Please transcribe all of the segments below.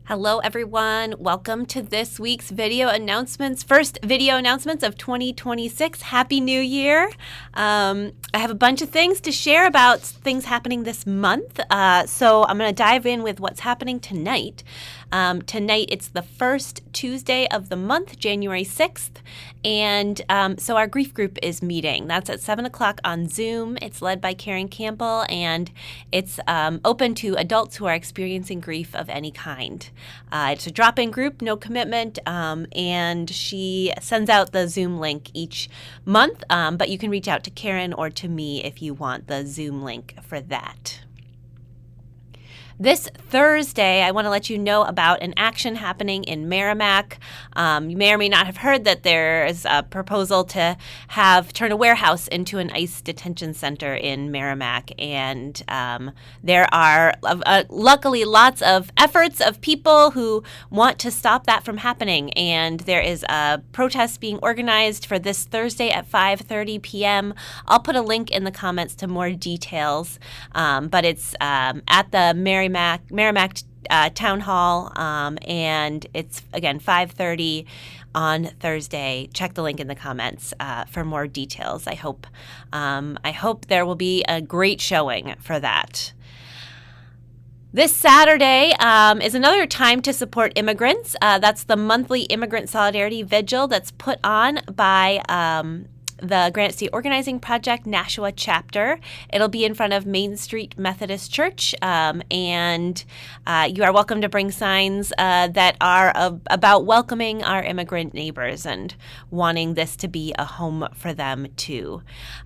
Hello, everyone. Welcome to this week's video announcements. First video announcements of 2026. Happy New Year. I have a bunch of things to share about things happening this month. So I'm going to dive in with what's happening tonight. Tonight, it's the first Tuesday of the month, January 6th. And so our grief group is meeting. That's at 7 o'clock on Zoom. It's led by Karen Campbell, and it's open to adults who are experiencing grief of any kind. It's a drop-in group, no commitment, and she sends out the Zoom link each month, but you can reach out to Karen or to me if you want the Zoom link for that. This Thursday, I want to let you know about an action happening in Merrimack. You may or may not have heard that there is a proposal to turn a warehouse into an ICE detention center in Merrimack. And there are luckily lots of efforts of people who want to stop that from happening. And there is a protest being organized for this Thursday at 5:30 p.m. I'll put a link in the comments to more details, but it's at the Merrimack Town Hall, and it's, again, 5:30 on Thursday. Check the link in the comments for more details. I hope there will be a great showing for that. This Saturday is another time to support immigrants. That's the monthly Immigrant Solidarity Vigil that's put on by the Granite State Organizing Project Nashua chapter. It'll be in front of Main Street Methodist Church, and you are welcome to bring signs that are about welcoming our immigrant neighbors and wanting this to be a home for them too.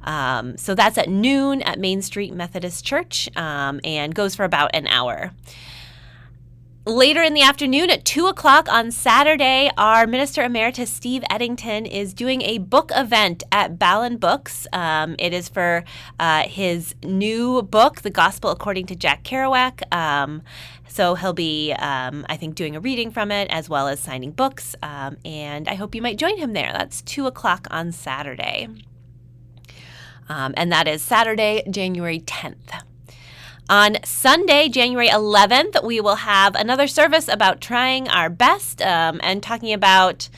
So that's at noon at Main Street Methodist Church, and goes for about an hour. Later in the afternoon at 2 o'clock on Saturday, our Minister Emeritus Steve Eddington is doing a book event at Ballin Books. It is for his new book, The Gospel According to Jack Kerouac. So he'll be, I think, doing a reading from it as well as signing books. And I hope you might join him there. That's 2 o'clock on Saturday. And that is Saturday, January 10th. On Sunday, January 11th, we will have another service about trying our best, and talking about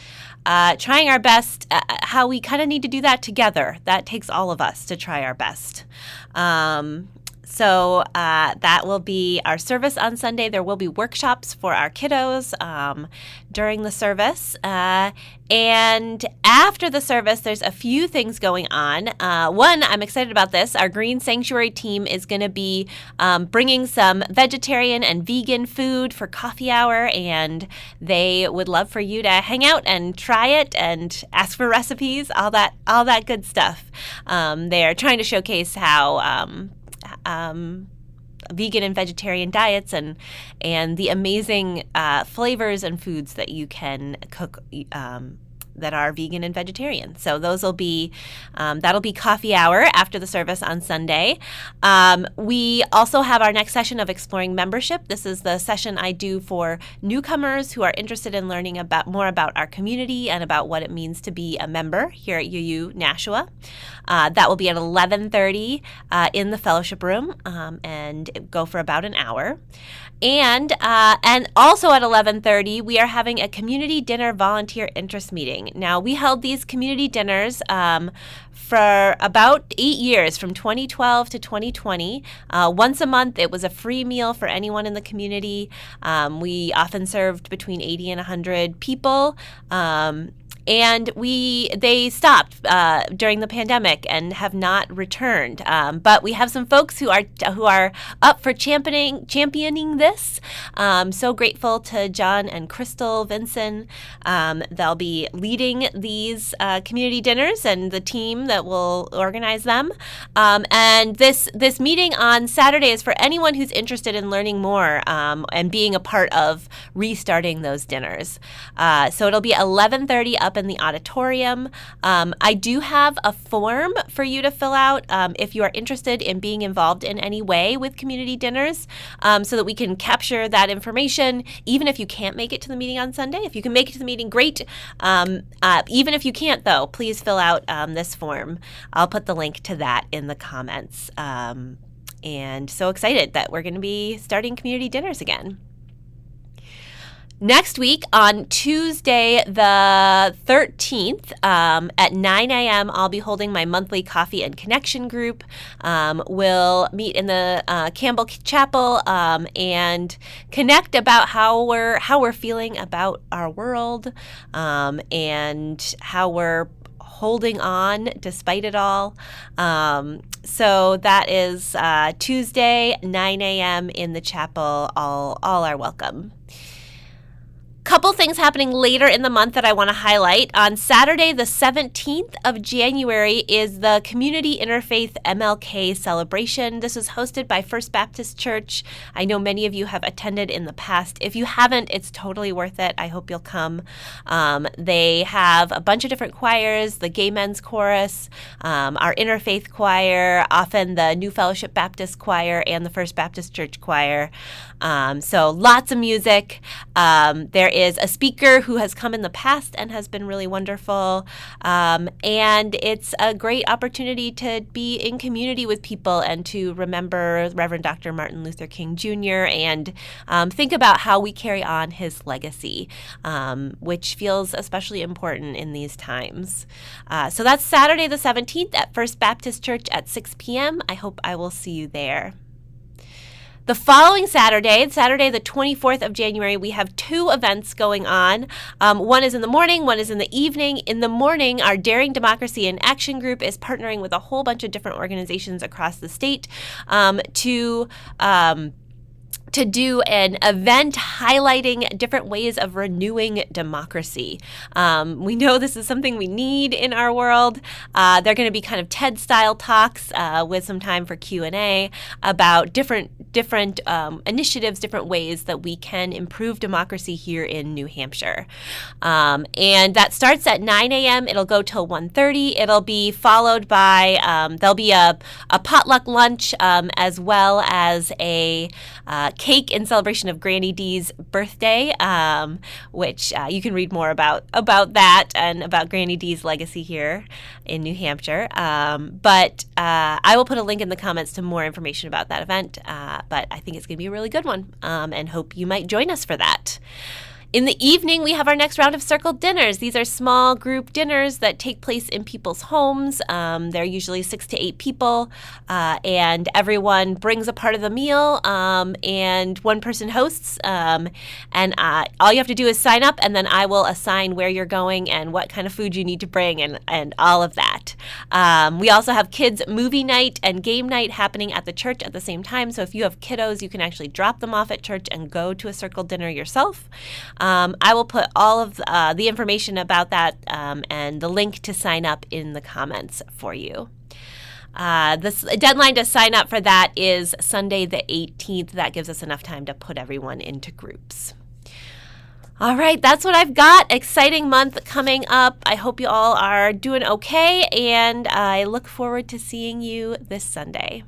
trying our best, how we kind of need to do that together. That takes all of us to try our best. So that will be our service on Sunday. There will be workshops for our kiddos during the service. And after the service, there's a few things going on. One, I'm excited about this. Our Green Sanctuary team is going to be bringing some vegetarian and vegan food for coffee hour, and they would love for you to hang out and try it and ask for recipes, all that good stuff. They're trying to showcase how vegan and vegetarian diets and the amazing flavors and foods that you can cook that are vegan and vegetarian. So those will be that'll be coffee hour after the service on Sunday. We also have our next session of Exploring Membership. This is the session I do for newcomers who are interested in learning more about our community and about what it means to be a member here at UU Nashua. That will be at 11:30 in the fellowship room, and go for about an hour. And also at 11:30, we are having a community dinner volunteer interest meeting. Now, we held these community dinners for about 8 years, from 2012 to 2020. Once a month, it was a free meal for anyone in the community. We often served between 80 and 100 people. And they stopped during the pandemic and have not returned. But we have some folks who are up for championing this. So grateful to John and Crystal Vinson. They'll be leading these community dinners and the team that will organize them. And this meeting on Saturday is for anyone who's interested in learning more and being a part of restarting those dinners. So it'll be 11:30 up in the auditorium. I do have a form for you to fill out if you are interested in being involved in any way with community dinners, so that we can capture that information, even if you can't make it to the meeting on Sunday. If you can make it to the meeting, great. Even if you can't, though, please fill out this form. I'll put the link to that in the comments. And so excited that we're going to be starting community dinners again. Next week, on Tuesday the 13th, at 9 a.m., I'll be holding my monthly coffee and connection group. We'll meet in the Campbell Chapel and connect about how we're feeling about our world and how we're holding on despite it all. So that is Tuesday, 9 a.m. in the chapel. All are welcome. Couple things happening later in the month that I want to highlight. On Saturday, the 17th of January, is the Community Interfaith MLK celebration. This is hosted by First Baptist Church. I know many of you have attended in the past. If you haven't, it's totally worth it. I hope you'll come. They have a bunch of different choirs, the Gay Men's Chorus, our Interfaith Choir, often the New Fellowship Baptist Choir, and the First Baptist Church Choir. So lots of music. There is a speaker who has come in the past and has been really wonderful. And it's a great opportunity to be in community with people and to remember Reverend Dr. Martin Luther King Jr. and think about how we carry on his legacy, which feels especially important in these times. So that's Saturday the 17th at First Baptist Church at 6 p.m. I hope I will see you there. The following Saturday, Saturday the 24th of January, we have two events going on. One is in the morning, one is in the evening. In the morning, our Daring Democracy in Action group is partnering with a whole bunch of different organizations across the state to do an event highlighting different ways of renewing democracy. We know this is something we need in our world. They're going to be kind of TED-style talks with some time for Q&A about different initiatives, different ways that we can improve democracy here in New Hampshire. And that starts at 9 a.m. It'll go till 1:30. It'll be followed by, there'll be a potluck lunch as well as a cake in celebration of Granny Dee's birthday, which you can read more about that and about Granny Dee's legacy here in New Hampshire. But I will put a link in the comments to more information about that event. But I think it's going to be a really good one, and hope you might join us for that. In the evening, we have our next round of circle dinners. These are small group dinners that take place in people's homes. They're usually 6 to 8 people, and everyone brings a part of the meal, and one person hosts. And all you have to do is sign up, and then I will assign where you're going and what kind of food you need to bring and all of that. We also have kids' movie night and game night happening at the church at the same time. So if you have kiddos, you can actually drop them off at church and go to a circle dinner yourself. I will put all of the information about that and the link to sign up in the comments for you. The deadline to sign up for that is Sunday the 18th. That gives us enough time to put everyone into groups. All right, that's what I've got. Exciting month coming up. I hope you all are doing okay, and I look forward to seeing you this Sunday.